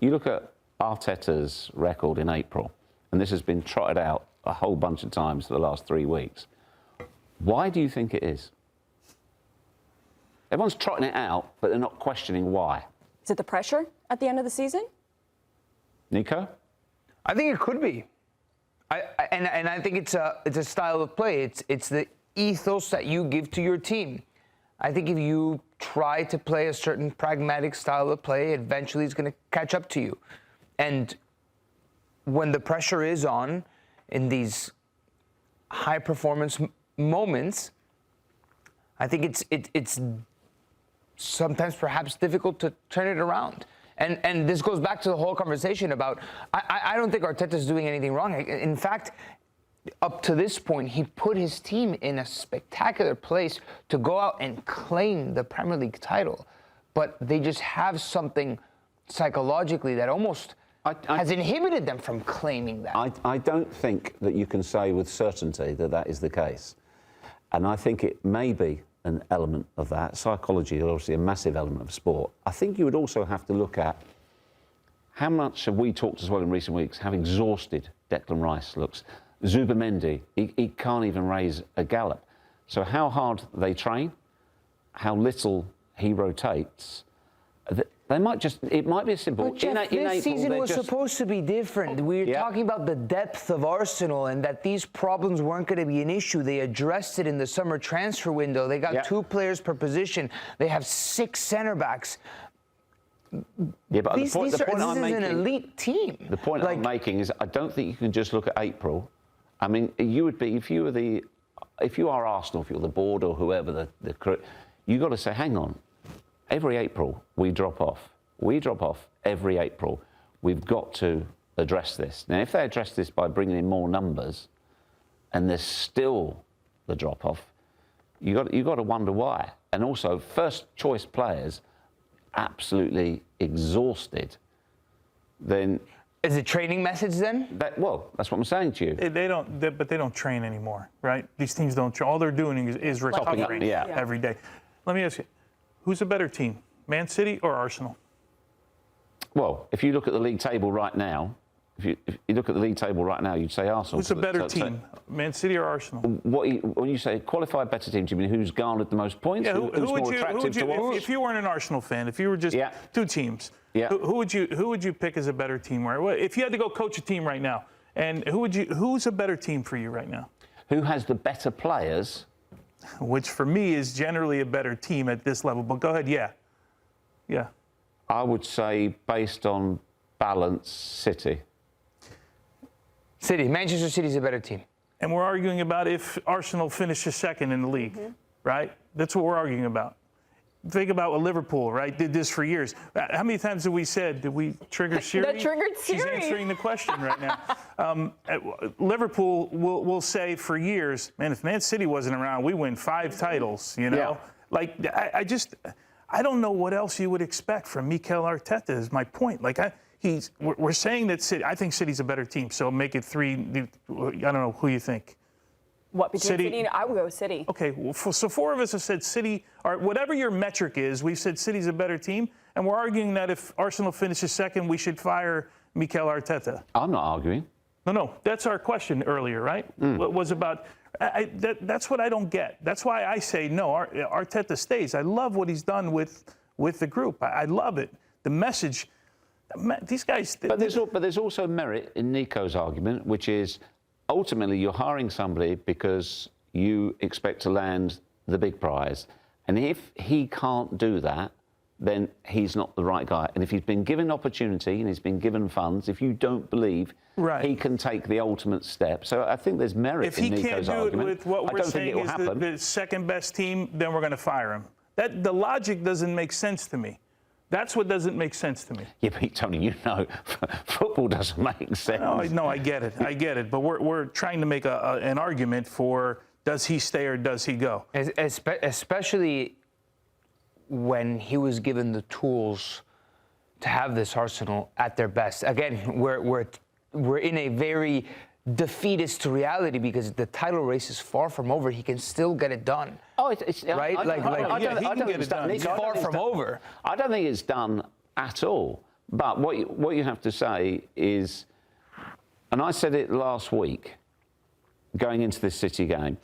You look at Arteta's record in April, and this has been trotted out a whole bunch of times for the last 3 weeks. Why do you think it is? Everyone's trotting it out, but they're not questioning why. Is it the pressure at the end of the season? Nico? I think it could be. And I think it's a style of play. It's the ethos that you give to your team. I think if you try to play a certain pragmatic style of play, eventually it's going to catch up to you. And when the pressure is on in these high performance moments, I think it's sometimes perhaps difficult to turn it around. And this goes back to the whole conversation about, I don't think Arteta's doing anything wrong. In fact, up to this point, he put his team in a spectacular place to go out and claim the Premier League title. But they just have something psychologically that almost has inhibited them from claiming that. I don't think that you can say with certainty that that is the case. And I think it may be an element of that. Psychology is obviously a massive element of sport. I think you would also have to look at how much have we talked as well in recent weeks, how exhausted Declan Rice looks. Zubimendi, he can't even raise a gallop. So how hard they train, how little he rotates, they might just, it might be a simple... But Geoff, this season was supposed to be different. We were talking about the depth of Arsenal and that these problems weren't going to be an issue. They addressed it in the summer transfer window. They got 2 players per position. They have 6 centre-backs. Yeah, but this is an elite team. The point I'm making is I don't think you can just look at April. I mean, you would be, if you are Arsenal, if you're the board or whoever, you got to say, hang on. Every April, we drop off. We drop off every April. We've got to address this. Now, if they address this by bringing in more numbers and there's still the drop-off, you got to wonder why. And also, first-choice players absolutely exhausted, then... Is it training message then? Well, that's what I'm saying to you. But they don't train anymore, right? These teams don't train. All they're doing is recovering every day. Let me ask you, who's a better team, Man City or Arsenal? Well, if you look at the league table right now, if you look at the league table right now, you'd say Arsenal. Who's a better team, Man City or Arsenal? When you say qualified better team, do you mean who's garnered the most points? Yeah, who's more attractive to watch? If you weren't an Arsenal fan, if you were just 2 teams, who would you pick as a better team? If you had to go coach a team right now, and who's a better team for you right now? Who has the better players? Which for me is generally a better team at this level. But go ahead, yeah. I would say based on balance, City. Manchester City's a better team. And we're arguing about if Arsenal finishes second in the league, right? That's what we're arguing about. Think about what Liverpool, right, did this for years. How many times have we said, did we trigger Siri? That triggered Siri. She's answering the question right now. Liverpool will say for years, man, if Man City wasn't around, we win 5 titles, you know? Like, I don't know what else you would expect from Mikel Arteta is my point. Like, we're saying that City, I think City's a better team, so make it 3. I don't know who you think. What, between City and I would go with City. Okay, well, so 4 of us have said City, or whatever your metric is, we've said City's a better team, and we're arguing that if Arsenal finishes second, we should fire Mikel Arteta. I'm not arguing. No, that's our question earlier, right? What was about, that's what I don't get. That's why I say no, Arteta stays. I love what he's done with the group. I love it. The message, these guys... But there's also merit in Nico's argument, which is ultimately you're hiring somebody because you expect to land the big prize. And if he can't do that, then he's not the right guy. And if he's been given opportunity and he's been given funds, if you don't believe he can take the ultimate step. So I think there's merit in Nico's argument. If he can't do it with what we're saying is the second best team, then we're going to fire him. The logic doesn't make sense to me. That's what doesn't make sense to me. Yeah, but Tony, you know, football doesn't make sense. No, I get it. But we're trying to make an argument for does he stay or does he go? Especially when he was given the tools to have this Arsenal at their best. Again, we're in a very defeatist reality because the title race is far from over. He can still get it done. Oh, it's right. I don't think it's done. It's far from over. I don't think it's done at all. But what you have to say is, and I said it last week, going into this City game,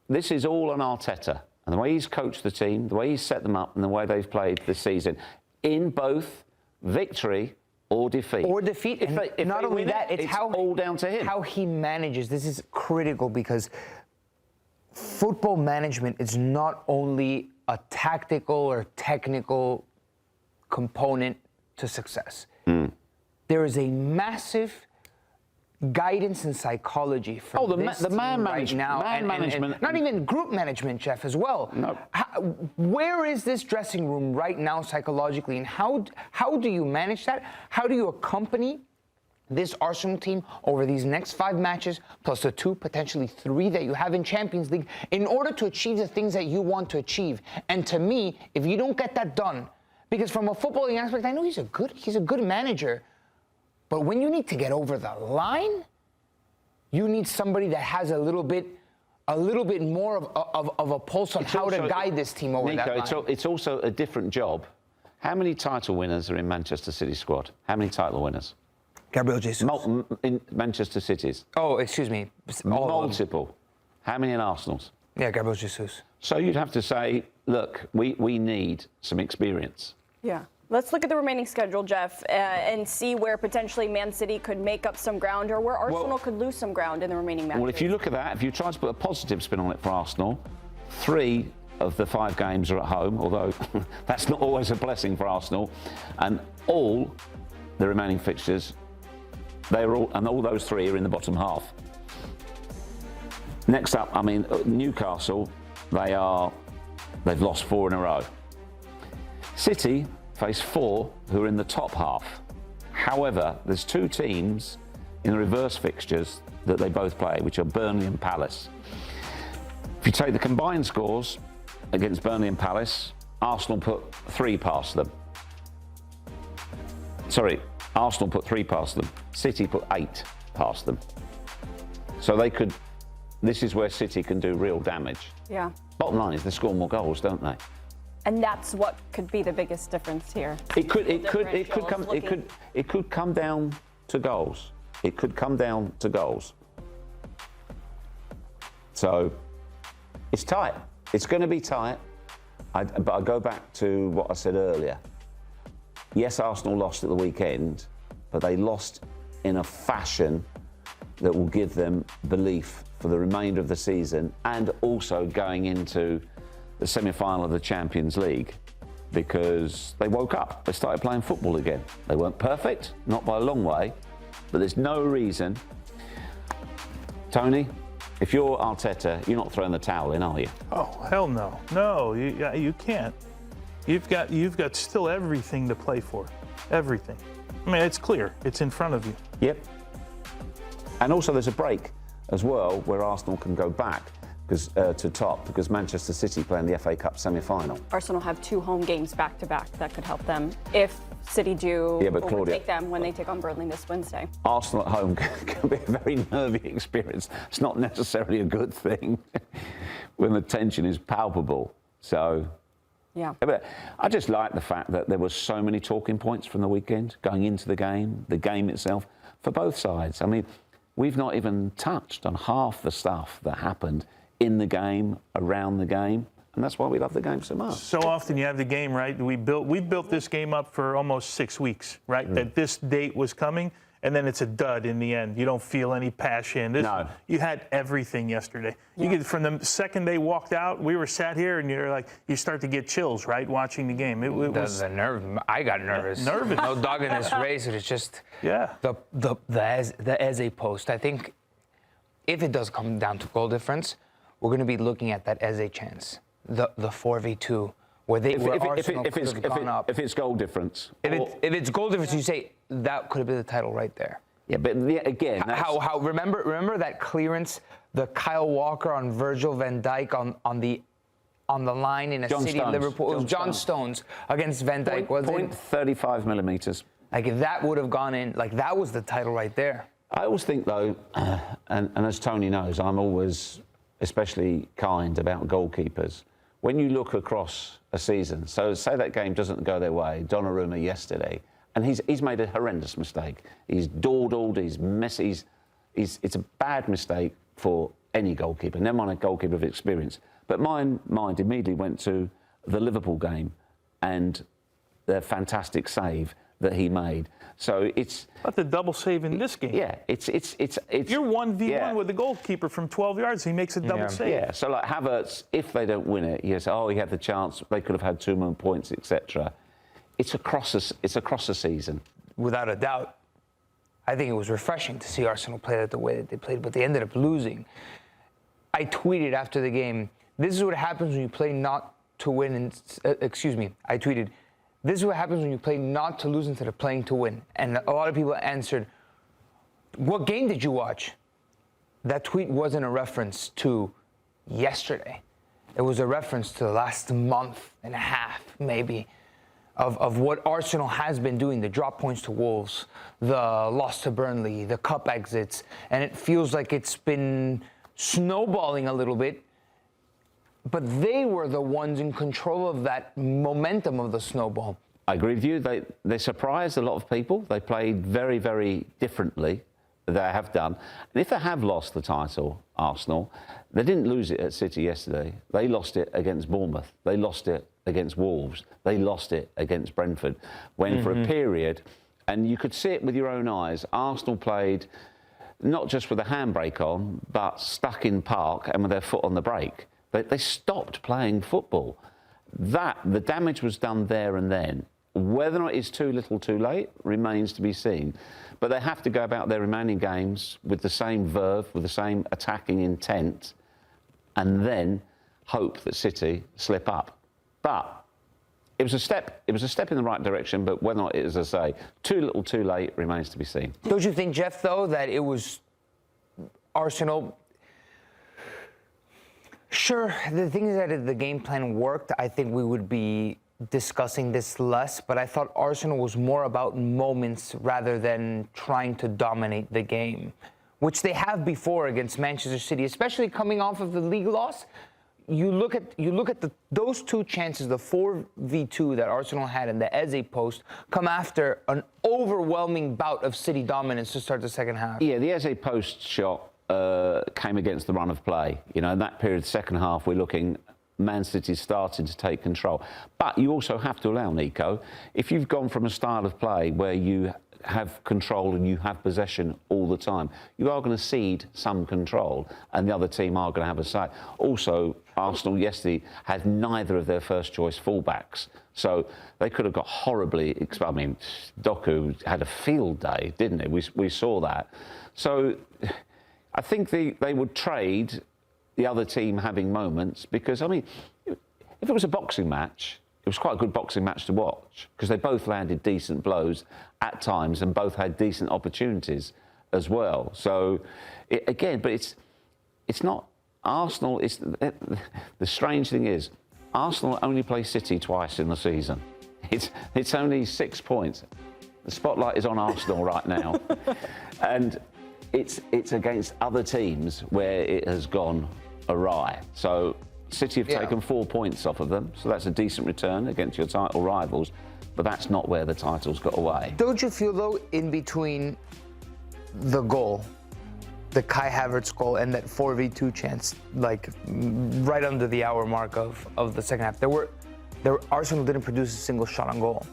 this is all on Arteta and the way he's coached the team, the way he's set them up, and the way they've played this season, in both victory or defeat. Or defeat. If not they only win that, it's how all down to him. How he manages. This is critical because football management is not only a tactical or technical component to success. There is a massive guidance and psychology for the this man team management, right now, man management. and not even group management, Geoff, as well. No. Where is this dressing room right now psychologically, and how do you manage that? How do you accompany this Arsenal team over these next 5 matches, plus the 2, potentially 3 that you have in Champions League, in order to achieve the things that you want to achieve? And to me, if you don't get that done, because from a footballing aspect, I know he's a good manager, but when you need to get over the line, you need somebody that has a little bit more of a pulse on how to guide this team over that line. Nico, it's also a different job. How many title winners are in Manchester City squad? How many title winners? Gabriel Jesus. In Manchester City's? Oh, excuse me. Multiple. How many in Arsenal's? Yeah, Gabriel Jesus. So you'd have to say, look, we need some experience. Yeah. Let's look at the remaining schedule, Geoff, and see where potentially Man City could make up some ground or where Arsenal could lose some ground in the remaining matches. Well, if you look at that, if you try to put a positive spin on it for Arsenal, 3 of the 5 games are at home, although that's not always a blessing for Arsenal, and all the remaining fixtures, all those 3 are in the bottom half. Next up, I mean, Newcastle, they've lost 4 in a row. City face 4 who are in the top half. However, there's 2 teams in the reverse fixtures that they both play, which are Burnley and Palace. If you take the combined scores against Burnley and Palace, Arsenal put 3 past them. Sorry, Arsenal put 3 past them. City put 8 past them. So this is where City can do real damage. Yeah. Bottom line is they score more goals, don't they? And that's what could be the biggest difference here. It could come down to goals. It could come down to goals. So it's tight. It's going to be tight. But I go back to what I said earlier. Yes, Arsenal lost at the weekend, but they lost in a fashion that will give them belief for the remainder of the season, and also going into the semi-final of the Champions League, because they woke up. They started playing football again. They weren't perfect, not by a long way, but there's no reason. Tony, if you're Arteta, you're not throwing the towel in, are you? Oh, hell no. No, you can't. You've got still everything to play for. Everything. I mean, it's clear. It's in front of you. Yep. And also there's a break as well where Arsenal can go back to top, because Manchester City play in the FA Cup semi-final. Arsenal have 2 home games back-to-back that could help them if City do overtake them when they take on Burnley this Wednesday. Arsenal at home can be a very nervy experience. It's not necessarily a good thing when the tension is palpable. So, yeah. But I just like the fact that there were so many talking points from the weekend going into the game itself, for both sides. I mean, we've not even touched on half the stuff that happened in the game, around the game, and that's why we love the game so much. So often you have the game, right? We built this game up for almost 6 weeks, right? That this date was coming, and then it's a dud in the end. You don't feel any passion. No. You had everything yesterday. Yeah. You could, from the second they walked out, we were sat here, and you're like, you start to get chills, right, watching the game. It was the nerve. I got nervous. Nervous. No dog in this race. It was just the Eze post. I think if it does come down to goal difference, we're going to be looking at that Eze chance, the 4v2, where Arsenal could have gone up. If it's goal difference. If it's goal difference, you say that could have been the title right there. Yeah, but again, how remember that clearance, the Kyle Walker on Virgil van Dijk on the line in a John City Stones. Liverpool. It was John Stones against Van Dijk, wasn't it? 35 millimetres. Like if that would have gone in, like that was the title right there. I always think though, and as Tony knows, I'm always especially kind about goalkeepers. When you look across a season, so say that game doesn't go their way, Donnarumma yesterday, and he's made a horrendous mistake. He's dawdled, he's messy, it's a bad mistake for any goalkeeper, never mind a goalkeeper of experience. But my mind immediately went to the Liverpool game and the fantastic save that he made. So it's... But the double save in this game. Yeah, it's You're 1v1 with the goalkeeper from 12 yards. He makes a double save. Yeah, so like Havertz, if they don't win it, you say, oh, he had the chance, they could have had 2 more points, etc. It's across a season. Without a doubt. I think it was refreshing to see Arsenal play the way that they played, but they ended up losing. I tweeted after the game, this is what happens when you play not to win. And I tweeted, this is what happens when you play not to lose instead of playing to win. And a lot of people answered, what game did you watch? That tweet wasn't a reference to yesterday. It was a reference to the last month and a half, maybe, of what Arsenal has been doing, the drop points to Wolves, the loss to Burnley, the cup exits, and it feels like it's been snowballing a little bit, but they were the ones in control of that momentum of the snowball. I agree with you. They surprised a lot of people. They played very, very differently. They have done. And if they have lost the title, Arsenal, they didn't lose it at City yesterday. They lost it against Bournemouth. They lost it against Wolves. They lost it against Brentford. When for a period, and you could see it with your own eyes, Arsenal played not just with a handbrake on, but stuck in park and with their foot on the brake. They stopped playing football. The damage was done there and then. Whether or not it's too little too late remains to be seen. But they have to go about their remaining games with the same verve, with the same attacking intent, and then hope that City slip up. But it was a step in the right direction, but whether or not it is, as I say, too little too late remains to be seen. Don't you think, Geoff, though, that it was Arsenal? Sure, the thing is that if the game plan worked, I think we would be discussing this less, but I thought Arsenal was more about moments rather than trying to dominate the game, which they have before against Manchester City, especially coming off of the league loss. You look at those 2 chances, the 4v2 that Arsenal had in the Eze post, come after an overwhelming bout of City dominance to start the second half. Yeah, the Eze post shot came against the run of play. You know, in that period, second half, we're looking, Man City started to take control. But you also have to allow, Nico, if you've gone from a style of play where you have control and you have possession all the time, you are going to cede some control and the other team are going to have a say. Also, Arsenal yesterday had neither of their first choice fullbacks, so they could have got horribly I mean, Doku had a field day, didn't he? We saw that. So I think they would trade the other team having moments, because, I mean, if it was a boxing match, it was quite a good boxing match to watch, because they both landed decent blows at times and both had decent opportunities as well. So, again, but it's not Arsenal. The strange thing is, Arsenal only play City twice in the season. It's only 6 points. The spotlight is on Arsenal right now, and it's against other teams where it has gone awry. So City have taken 4 points off of them, so that's a decent return against your title rivals, but that's not where the titles got away. Don't you feel, though, in between the goal, the Kai Havertz goal, and that 4v2 chance, like right under the hour mark of the second half, Arsenal didn't produce a single shot on goal?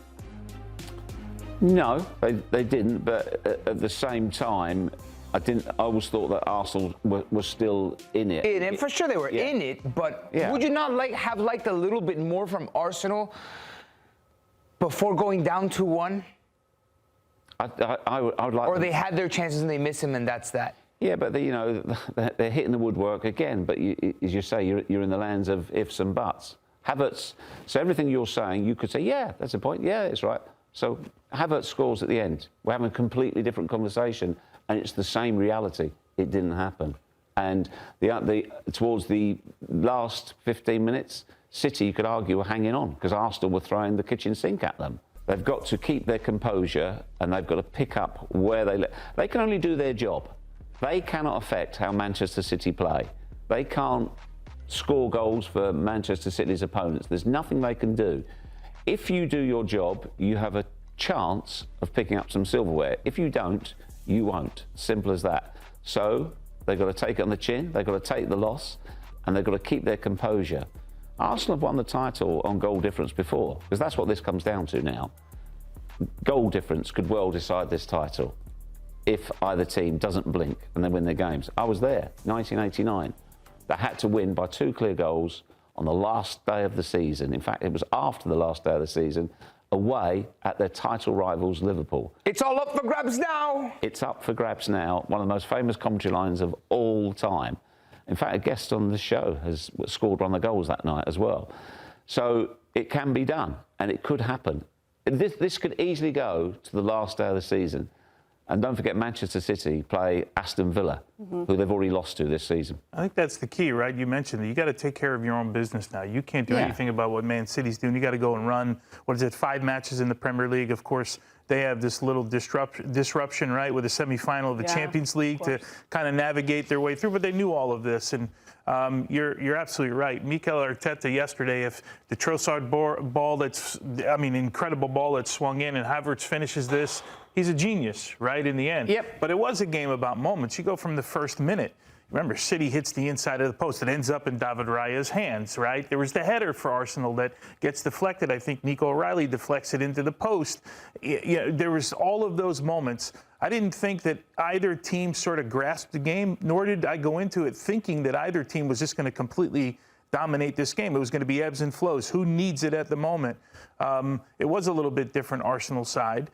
No, they didn't, but at the same time, I always thought that Arsenal was still in it. And for sure they were in it, but would you not have liked a little bit more from Arsenal before going down 2-1? I would like. Or they had their chances and they miss them, and that's that. Yeah, but they're hitting the woodwork again. But as you say, you're in the lands of ifs and buts. Havertz. So everything you're saying, you could say, yeah, that's a point. Yeah, it's right. So Havertz scores at the end. We're having a completely different conversation. And it's the same reality. It didn't happen. And towards the last 15 minutes, City, you could argue, were hanging on because Arsenal were throwing the kitchen sink at them. They've got to keep their composure and they've got to pick up where they can only do their job. They cannot affect how Manchester City play. They can't score goals for Manchester City's opponents. There's nothing they can do. If you do your job, you have a chance of picking up some silverware. If you don't, you won't. Simple as that. So they've got to take it on the chin, they've got to take the loss, and they've got to keep their composure. Arsenal have won the title on goal difference before, because that's what this comes down to now. Goal difference could well decide this title if either team doesn't blink and they win their games. I was there, 1989. They had to win by 2 clear goals on the last day of the season. In fact, it was after the last day of the season, away at their title rivals, Liverpool. It's all up for grabs now. It's up for grabs now. One of the most famous commentary lines of all time. In fact, a guest on the show has scored one of the goals that night as well. So it can be done, and it could happen. This could easily go to the last day of the season. And don't forget, Manchester City play Aston Villa, who they've already lost to this season. I think that's the key, right? You mentioned that you got to take care of your own business now. You can't do anything about what Man City's doing. You got to go and run, 5 matches in the Premier League. Of course, they have this little disruption, right, with the semifinal of the Champions League to kind of navigate their way through. But they knew all of this, and you're absolutely right. Mikel Arteta yesterday, if the Trossard incredible ball that swung in, and Havertz finishes this, he's a genius, right, in the end. Yep. But it was a game about moments. You go from the first minute. Remember, City hits the inside of the post. It ends up in David Raya's hands, right? There was the header for Arsenal that gets deflected. I think Nico O'Reilly deflects it into the post. There was all of those moments. I didn't think that either team sort of grasped the game, nor did I go into it thinking that either team was just going to completely dominate this game. It was going to be ebbs and flows. Who needs it at the moment? It was a little bit different Arsenal side.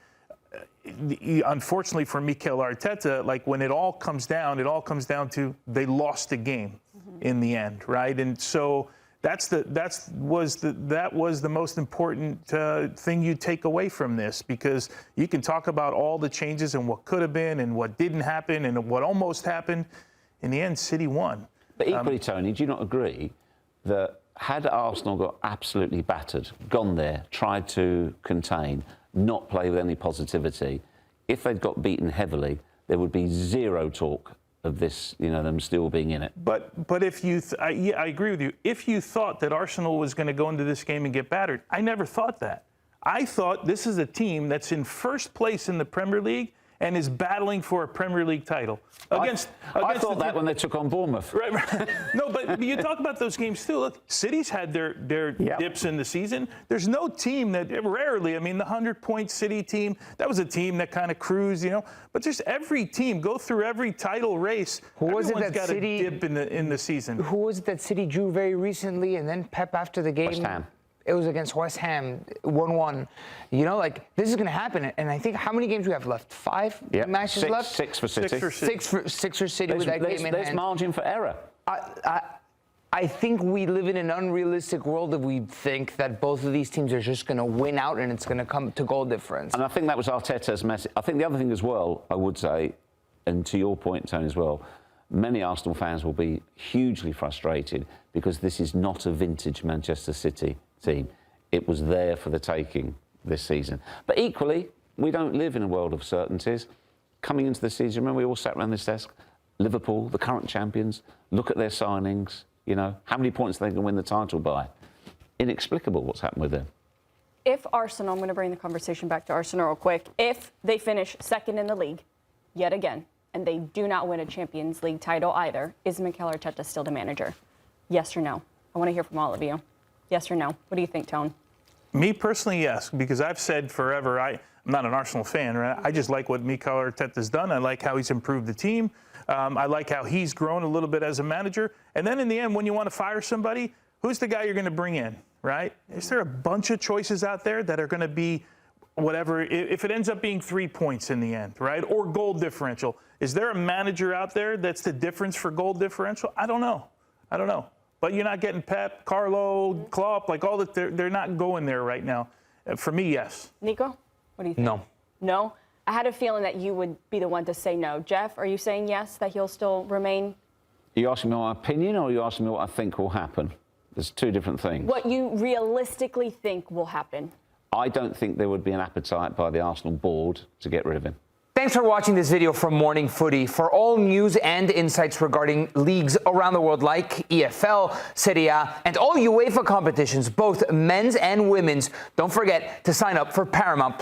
Unfortunately for Mikel Arteta, like when it all comes down to they lost the game in the end, right? And so that was the most important thing you take away from this, because you can talk about all the changes and what could have been and what didn't happen and what almost happened. In the end, City won. But equally, Tony, do you not agree that had Arsenal got absolutely battered, gone there, tried to contain, not play with any positivity, if they'd got beaten heavily, there would be zero talk of this, them still being in it. But if you, I agree with you. If you thought that Arsenal was going to go into this game and get battered, I never thought that. I thought this is a team that's in first place in the Premier League and is battling for a Premier League title. I thought that when they took on Bournemouth. Right. No, but you talk about those games too. Look, City's had their dips in the season. There's no team that rarely, the 100-point City team, that was a team that kind of cruised, But just every team, go through every title race. Who was it that got City a dip in the season? Who was it that City drew very recently, and then Pep after the game? West Ham. It was against West Ham, 1-1. This is going to happen. And I think how many games we have left? 5 matches left? 6 for City. Six for City with that game in hand. There's margin for error. I think we live in an unrealistic world if we think that both of these teams are just going to win out and it's going to come to goal difference. And I think that was Arteta's message. I think the other thing as well, I would say, and to your point, Tony, as well, many Arsenal fans will be hugely frustrated because this is not a vintage Manchester City team. It was there for the taking this season. But equally, we don't live in a world of certainties. Coming into the season, remember we all sat around this desk? Liverpool, the current champions, look at their signings, how many points they can win the title by. Inexplicable what's happened with them. If Arsenal, I'm going to bring the conversation back to Arsenal real quick, if they finish second in the league, yet again, and they do not win a Champions League title either, is Mikel Arteta still the manager? Yes or no? I want to hear from all of you. Yes or no? What do you think, Tone? Me personally, yes, because I've said forever, I'm not an Arsenal fan, right? I just like what Mikel Arteta's done. I like how he's improved the team. I like how he's grown a little bit as a manager. And then in the end, when you want to fire somebody, who's the guy you're going to bring in, right? Is there a bunch of choices out there that are going to be whatever, if it ends up being 3 points in the end, right? Or goal differential. Is there a manager out there that's the difference for goal differential? I don't know. But you're not getting Pep, Carlo, Klopp, like all that. They're not going there right now. For me, yes. Nico, what do you think? No. No? I had a feeling that you would be the one to say no. Geoff, are you saying yes, that he'll still remain? Are you asking me my opinion or are you asking me what I think will happen? There's two different things. What you realistically think will happen? I don't think there would be an appetite by the Arsenal board to get rid of him. Thanks for watching this video from Morning Footy. For all news and insights regarding leagues around the world like EFL, Serie A, and all UEFA competitions, both men's and women's, don't forget to sign up for Paramount+.